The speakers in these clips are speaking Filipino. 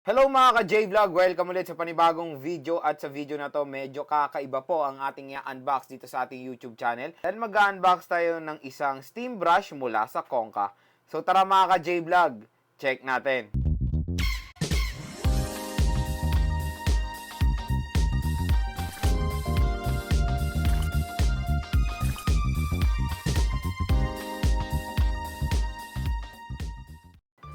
Hello mga ka-J-Vlog! Welcome ulit sa panibagong video at sa video na to medyo kakaiba po ang ating i-unbox dito sa ating YouTube channel. Dahil mag-unbox tayo ng isang steam brush mula sa Konka. So tara mga ka-J-Vlog, check natin!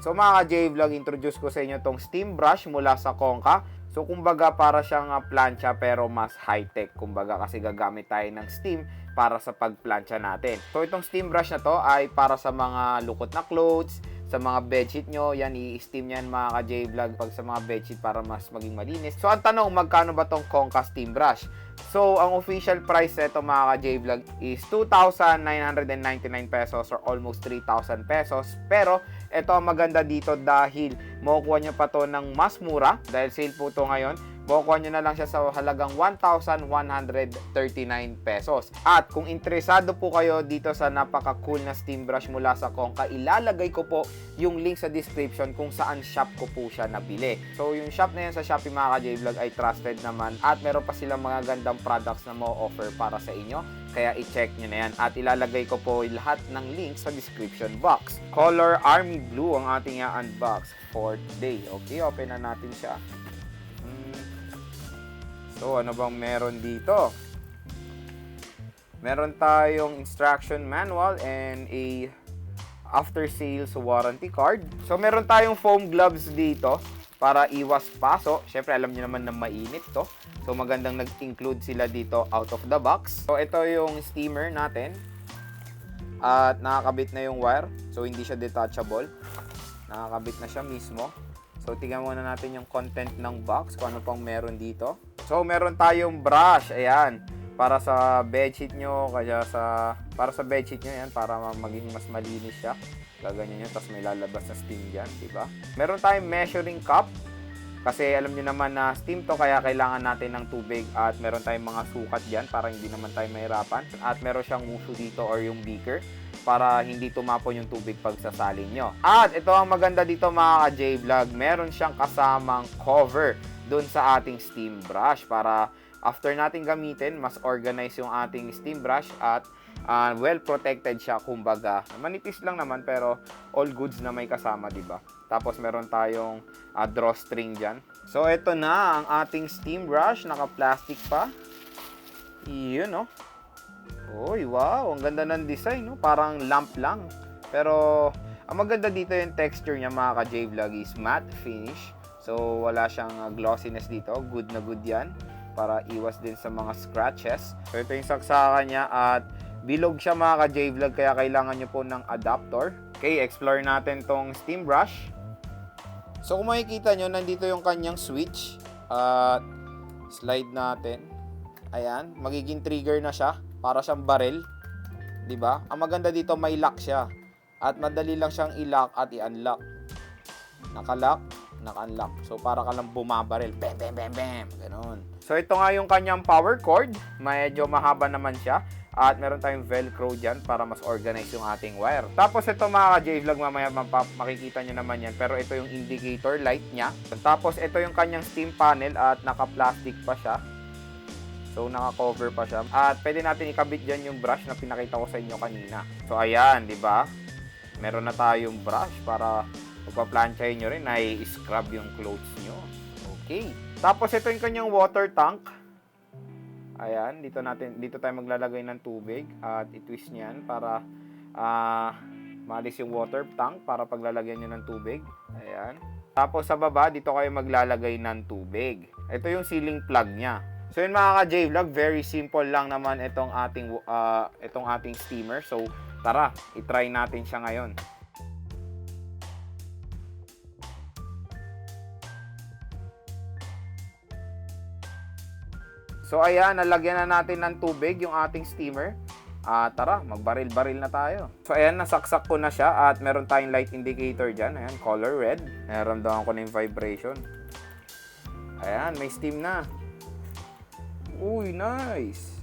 So mga ka-J-Vlog, introduce ko sa inyo tong steam brush mula sa Konka. So kumbaga para siyang plancha pero mas high-tech. Kumbaga kasi gagamit tayo ng steam para sa pagplancha natin. So itong steam brush na to ay para sa mga lukot na clothes, sa mga bedsheet nyo. Yan, i-steam yan mga ka-J-Vlog pag sa mga bedsheet para mas maging malinis. So ang tanong, magkano ba tong Konka steam brush? So, ang official price nito mga ka-J-Vlog is 2,999 pesos or almost 3,000 pesos. Pero, ito ang maganda dito dahil makukuha nyo pa to ng mas mura. Dahil sale po to ngayon, makukuha nyo na lang siya sa halagang 1,139 pesos. At kung interesado po kayo dito sa napaka-cool na steam brush mula sa Konka, ilalagay ko po yung link sa description kung saan shop ko po siya nabili. So, yung shop na yan sa Shopee mga ka-J-Vlog ay trusted naman at meron pa silang mga gandang products na mo-offer para sa inyo. Kaya i-check nyo na yan. At ilalagay ko po lahat ng links sa description box. Color Army Blue ang ating i-unbox for today. Okay, open na natin siya. So, ano bang meron dito? Meron tayong instruction manual and a after sales warranty card. So, meron tayong foam gloves dito para iwas paso. Siyempre, alam niyo naman na mainit to. So, magandang nag-include sila dito out of the box. So, ito yung steamer natin. At nakakabit na yung wire. So, hindi siya detachable. Nakakabit na siya mismo. So, tingnan muna natin yung content ng box, kung ano pang meron dito. So, meron tayong brush, ayan, para sa bedsheet nyo, para sa bedsheet nyo, ayan, para maging mas malinis siya. Gaganyan nyo, tapos may lalabas na steam dyan, diba? Meron tayong measuring cup, kasi alam nyo naman na steam to, kaya kailangan natin ng tubig, at meron tayong mga sukat dyan, para hindi naman tayo mahirapan. At meron siyang muso dito, or yung beaker, para hindi tumapon yung tubig pag sasalin nyo. At ito ang maganda dito mga ka-J-Vlog, meron siyang kasamang cover dun sa ating steam brush para after natin gamitin, mas organize yung ating steam brush at well protected siya, kumbaga. Manipis lang naman pero all goods na may kasama, diba? Tapos meron tayong drawstring dyan. So ito na ang ating steam brush, naka-plastic pa. Yun, no? Uy, wow, ang ganda ng design, no? Parang lamp lang. Pero ang maganda dito yung texture niya mga ka-J-Vlog is matte finish. So wala siyang glossiness dito. Good na good yan para iwas din sa mga scratches. So ito yung saksakan niya at bilog siya mga ka-J-Vlog, kaya kailangan nyo po ng adapter. Okay, explore natin tong steam brush. So kung makikita nyo, nandito yung kanyang switch. At slide natin. Ayan, magiging trigger na siya. Para siyang barrel. Diba? Ang maganda dito, may lock siya. At madali lang siyang i-lock at i-unlock. Naka-lock, naka-unlock. So, para ka lang bumabaril. Bam, bam, bam, bam. Ganun. So, ito nga yung kanyang power cord. Medyo mahaba naman siya. At meron tayong velcro dyan para mas organize yung ating wire. Tapos, ito mga ka-J-Vlog, mamaya makikita nyo naman yan. Pero ito yung indicator light niya. Tapos, ito yung kanyang steam panel at naka-plastic pa siya. So, naka-cover pa siya. At pwede natin ikabit dyan yung brush na pinakita ko sa inyo kanina. So, ayan, di ba? Meron na tayong brush para pagpa-planchahin nyo rin, ay scrub yung clothes nyo. Okay. Tapos, ito yung kanyang water tank. Ayan, dito tayo maglalagay ng tubig. At i-twist nyan para maalis yung water tank para paglalagyan nyo ng tubig. Ayan. Tapos, sa baba, dito kayo maglalagay ng tubig. Ito yung ceiling plug niya. So yun mga ka-J-Vlog, very simple lang naman itong ating steamer. So tara, i-try natin siya ngayon. So ayan, nalagyan na natin ng tubig yung ating steamer. Tara, magbaril-baril na tayo. So ayan, nasaksak ko na siya at meron tayong light indicator dyan. Ayan, color red. Naramdaman ko na yung vibration. Ayan, may steam na. Uy, nice.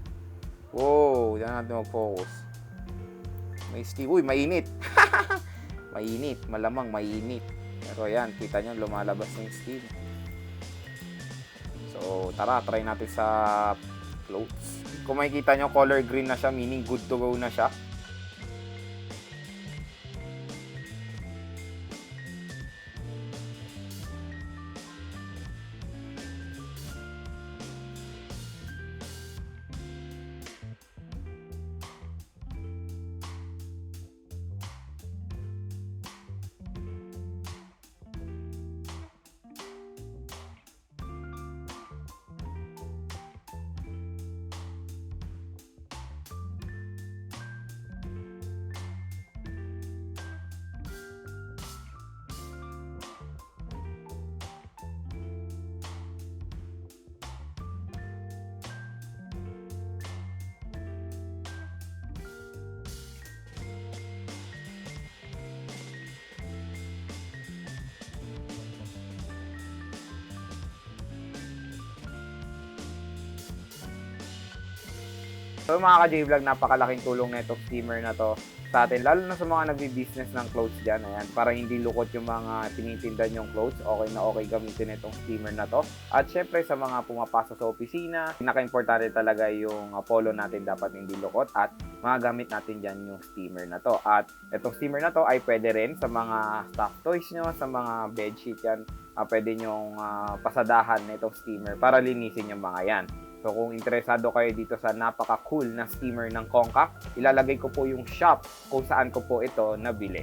Wow, diyan natin mag-focus. May steam. Uy, mainit. Mainit. Malamang mainit. Pero yan, kita nyo, lumalabas na yung steam. So, tara, try natin sa clothes. Kung makikita nyo, color green na siya, meaning good to go na siya. So mga ka-J-Vlog, napakalaking tulong na itong steamer na to sa atin, lalo na sa mga nagbi-business ng clothes dyan. Ayan, para hindi lukot yung mga tinitinda nyong clothes, okay gamitin itong steamer na to. At syempre sa mga pumapasok sa opisina, pinaka-importante talaga yung polo natin dapat hindi lukot at magagamit natin dyan yung steamer na to. At itong steamer na to ay pwede rin sa mga stuffed toys nyo, sa mga bedsheet yan, pwede nyong pasadahan na itong steamer para linisin yung mga yan. So kung interesado kayo dito sa napaka-cool na steamer ng Konka, ilalagay ko po yung shop kung saan ko po ito nabili.